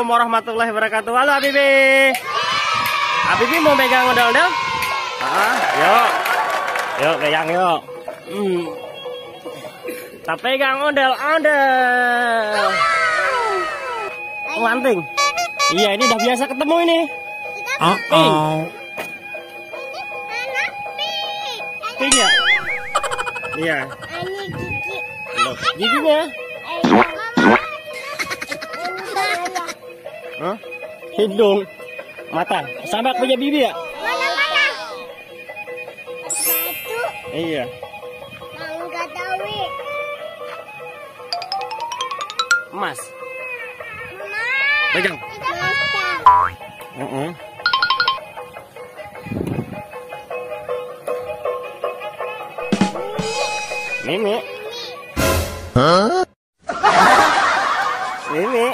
Assalamualaikum warahmatullahi wabarakatuh. Halo Habibi. Habibi mau pegang ondel-ondel? Yuk. Yuk pegang yuk. Kita pegang ondel-ondel. Lanting. Iya, ini udah biasa ketemu ini. Pink ya? Iya. Giginya? Hidung, mata, sama punya bibi ya? Mana? Satu. Iya. Mangga dawi. Emas. Pegang. Mimi. Hah? Mimi.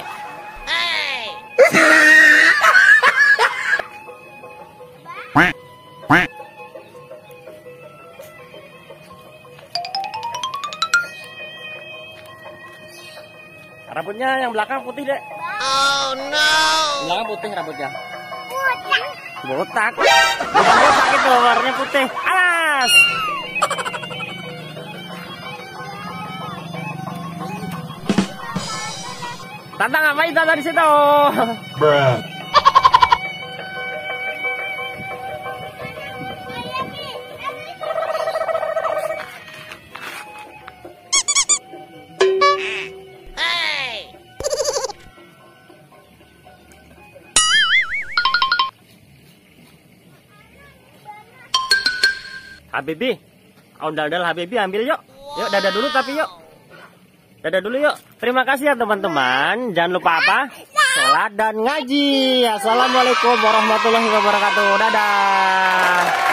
Rambutnya yang belakang putih deh. Oh no. Belakang putih rambutnya. Botak. Bukan botak itu, warnanya putih. Alas. Tata ngapain Tata di situ? Bruh. Habibi, ondel-ondel Habibi ambil yuk. Yuk dadah dulu tapi yuk. Dadah dulu yuk. Terima kasih ya teman-teman. Jangan lupa apa? Sholat dan ngaji. Assalamualaikum warahmatullahi wabarakatuh. Dadah.